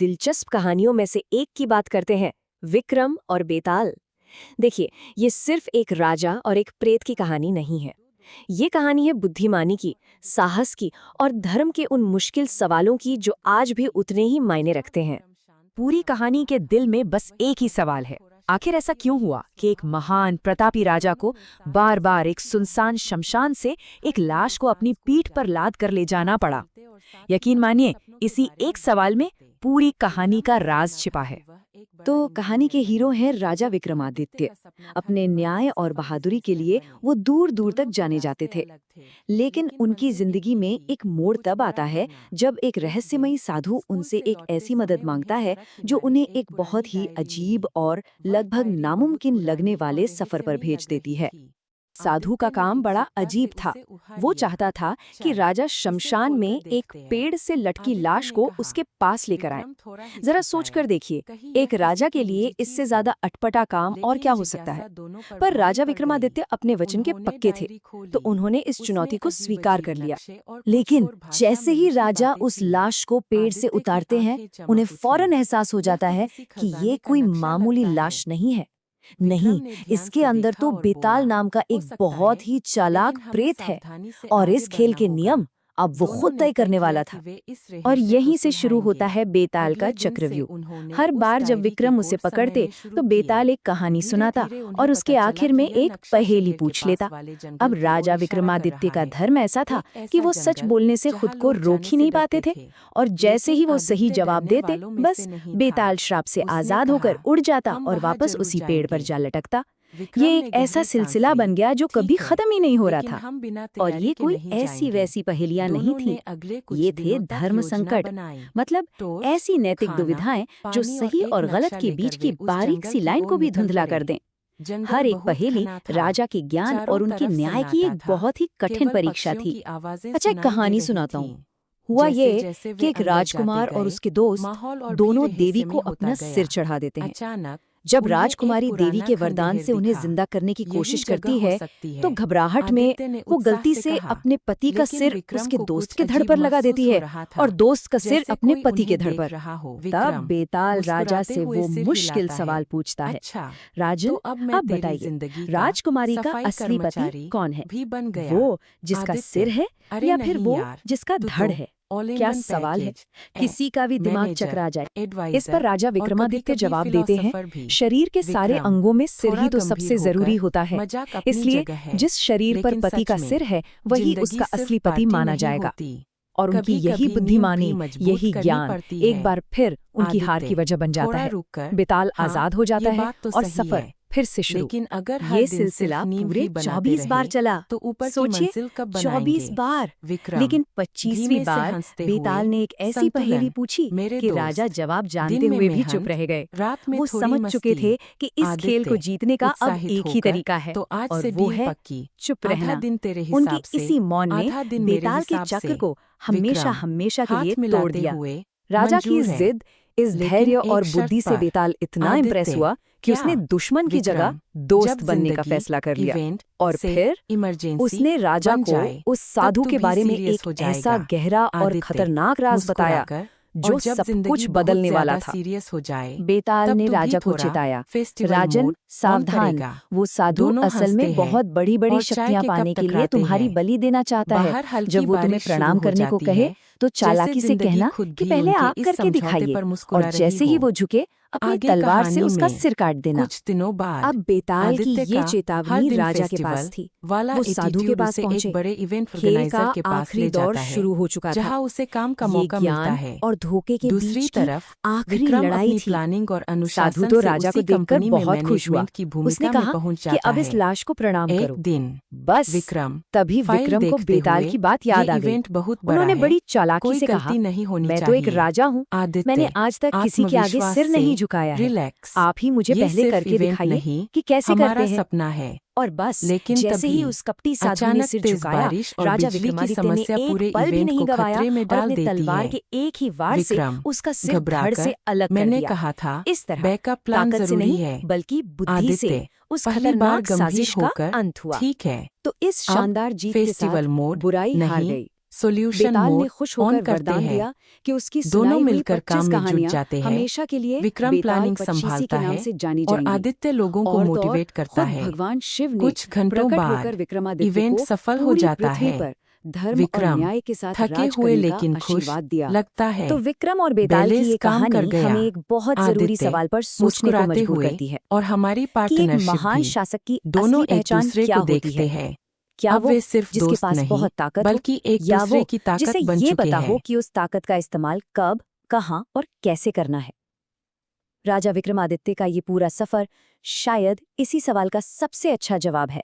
दिलचस्प कहानियों में से एक की बात करते हैं, विक्रम और बेताल। देखिए, ये सिर्फ एक राजा और एक प्रेत की कहानी नहीं है। ये कहानी है बुद्धिमानी की, साहस की और धर्म के उन मुश्किल सवालों की जो आज भी उतने ही मायने रखते हैं। पूरी कहानी के दिल में बस एक ही सवाल है, आखिर ऐसा क्यों हुआ कि एक महान प्रतापी राजा को बार बार एक सुनसान शमशान से एक लाश को अपनी पीठ पर लाद कर ले जाना पड़ा। यकीन मानिए, इसी एक सवाल में पूरी कहानी का राज छिपा है। तो कहानी के हीरो हैं राजा विक्रमादित्य। अपने न्याय और बहादुरी के लिए वो दूर दूर तक जाने जाते थे। लेकिन उनकी जिंदगी में एक मोड़ तब आता है जब एक रहस्यमयी साधु उनसे एक ऐसी मदद मांगता है जो उन्हें एक बहुत ही अजीब और लगभग नामुमकिन लगने वाले सफर पर भेज देती है। साधु का काम बड़ा अजीब था। वो चाहता था कि राजा शमशान में एक पेड़ से लटकी लाश को उसके पास लेकर आए। जरा सोचकर देखिए, एक राजा के लिए इससे ज्यादा अटपटा काम और क्या हो सकता है। पर राजा विक्रमादित्य अपने वचन के पक्के थे, तो उन्होंने इस चुनौती को स्वीकार कर लिया। लेकिन जैसे ही राजा उस लाश को पेड़ से उतारते हैं, उन्हें फौरन एहसास हो जाता है कि ये कोई मामूली लाश नहीं है। नहीं, इसके अंदर तो बेताल नाम का एक बहुत ही चालाक प्रेत है और इस खेल के नियम अब वो खुद तय करने वाला था। और यहीं से शुरू होता है बेताल का चक्रव्यूह। हर बार जब विक्रम उसे पकड़ते तो बेताल एक कहानी सुनाता और उसके आखिर में एक पहेली पूछ लेता। अब राजा विक्रमादित्य का धर्म ऐसा था कि वो सच बोलने से खुद को रोक ही नहीं पाते थे, और जैसे ही वो सही जवाब देते, बस बेताल श्राप से आजाद होकर उड़ जाता और वापस उसी पेड़ पर जा लटकता। ये एक ऐसा सिलसिला बन गया जो कभी खत्म ही नहीं हो रहा था। और ये कोई ऐसी वैसी पहेलियां नहीं थी, ये थे धर्म संकट, मतलब ऐसी नैतिक दुविधाएं जो सही और गलत के बीच की बारीक सी लाइन को भी धुंधला कर दें। हर एक पहेली राजा के ज्ञान और उनके न्याय की एक बहुत ही कठिन परीक्षा थी। अच्छा, एक कहानी सुनाता हूँ। हुआ ये कि एक राजकुमार और उसके दोस्त दोनों देवी को अपना सिर चढ़ा देते हैं। जब राजकुमारी देवी के वरदान से उन्हें जिंदा करने की कोशिश करती है, तो घबराहट में वो गलती से अपने पति का सिर उसके दोस्त के धड़ पर लगा देती है और दोस्त का सिर अपने पति के धड़ पर। तब बेताल राजा से वो मुश्किल सवाल पूछता है, राजन, अब बताइए, राजकुमारी का असली पति कौन है? वो जिसका सिर है या फिर वो जिसका धड़ है? क्या सवाल है, किसी का भी दिमाग चकरा जाए। इस पर राजा विक्रमादित्य जवाब देते हैं, शरीर के सारे अंगों में सिर ही तो सबसे जरूरी होता है, इसलिए जिस शरीर पर पति का सिर है वही उसका असली पति माना जाएगा। और उनकी यही बुद्धिमानी, यही ज्ञान एक बार फिर उनकी हार की वजह बन जाता है। बेताल आजाद हो जाता है और सफर फिर से शुरू। लेकिन अगर ये सिलसिला पूरे 24 बार चला, तो ऊपर सोचिए, 24 बार। लेकिन 25वीं बार बेताल ने एक ऐसी पहेली पूछी कि राजा जवाब जानते हुए भी चुप रह गए। वो समझ चुके थे कि इस खेल को जीतने का अब एक ही तरीका है, और वो है चुप रहना। उनकी इसी मौन ने बेताल के चक्र को हमेशा हमेशा के लिए तोड़ दिया। राजा की जिद, इस धैर्य और बुद्धि से बेताल इतना इम्प्रेस हुआ कि उसने दुश्मन की जगह दोस्त बनने का फैसला कर लिया। और फिर उसने राजा को उस साधु के बारे में एक ऐसा गहरा और खतरनाक राज बताया जो सब कुछ बदलने वाला था। बेताल ने राजा को चिताया, राजन सावधान, वो साधु असल में बहुत बड़ी बड़ी शक्तियां पाने के लिए तुम्हारी बलि देना चाहता है। जब वो तुम्हें प्रणाम करने को कहे तो चालाकी से कहना कि पहले आप करके दिखाइए, और जैसे ही वो झुके अपनी तलवार से उसका सिर काट देना। कुछ दिनों बाद अब बेताल की ये चेतावनी राजा के पास थी। वो साधु के पास पहुंचे। बड़े इवेंट खेल ऑर्गेनाइजर का के पास आखिरी ले दौर जाता है, शुरू हो चुका था। जहां उसे काम का ये मौका मिलता ज्ञान है। और धोखे के दूसरी बीच की तरफ आखिरी विक्रम लड़ाई अपनी थी। प्लानिंग और साधु अनुशासन तो से राजा को उसी देखकर कंपनी में बहुत खुश हुआ। मैनेजमेंट की भूमिका उसने में कहा पहुंच कि जाता अब इस है। लाश को प्रणाम एक करो। दिन बस विक्रम तभी फाइल विक्रम को देखते बेताल हुए, की बात याद ये आ गई। इवेंट बहुत बड़ा उन्होंने है, बड़ी चालाकी कोई से कहा, गलती नहीं होनी मैं तो एक चाहिए। राजा हूँ, आदित्य मैंने आज तक किसी के आगे आत्मविश्वास सिर नहीं से झुकाया है। रिलैक्स, आप ही मुझे ये पहले सिर्फ करके इवेंट दिखाइए नहीं, कि कैसे हमारा करते हैं। सपना है। और बस लेकिन जैसे ही तभी उस कपटी साधु ने अचानक सिर तेज झुकाया, बारिश और राजा बिजली की विक्रमादित्य ने समस्या पूरे एक पल भी इवेंट नहीं को गवाया खतरे में और डाल अपने देती तलवार है। के एक ही वार से विक्रम उसका सिर धड़ घबराकर, से अलग कर मैंने दिया। कहा था इस तरह बैकअप प्लान ताकत से जरूरी नहीं है। बल्कि बुद्धि से आदित्य उस पहली बार खतरनाक गंभीर साजिश का होकर, अंत हुआ। ठीक है, तो इस अब शानदार जीत के फेस्टिवल साथ मोड बुराई हार नहीं, गई। सॉल्यूशन बेताल ने मोड खुश ऑन होकर करते वरदान हैं। दिया कि उसकी दोनों सुनाई हुई मिलकर 25 काम में जुट कहानियां जाते हैं। हमेशा के लिए विक्रम बेताल प्लानिंग 25 संभालता के नाम है से जानी और जाएंगी। आदित्य लोगों को और तो और मोटिवेट करता खुद है। भगवान शिव ने कुछ घंटों प्रकट बाद होकर विक्रमादित्य इवेंट को सफल हो पूरी जाता पृथ्वी है। पर धर्म और विक्रम न्याय के साथ थके राज हुए करने का लेकिन खुश आशीर्वाद दिया। लगता है। तो विक्रम और बेताल की बेलेस ये काम कर कहानी गया। हमें एक बहुत जरूरी आदित्य सवाल पर सोचने को मुस्कुराते मजबूर हुए करती है और हमारी कि एक पार्टनरशिप महान भी शासक की दोनों असली एक पहचान दूसरे क्या को होती देखते है। हैं। क्या अब वो वे सिर्फ जिसके दोस्त पास नहीं बहुत ताकत हो, बल्कि एक या दूसरे वो की ताकत जिसे बन ये चुके पता हैं। हो कि उस ताकत का इस्तेमाल कब, कहाँ और कैसे करना है। राजा विक्रमादित्य का ये पूरा सफर शायद इसी सवाल का सबसे अच्छा जवाब है।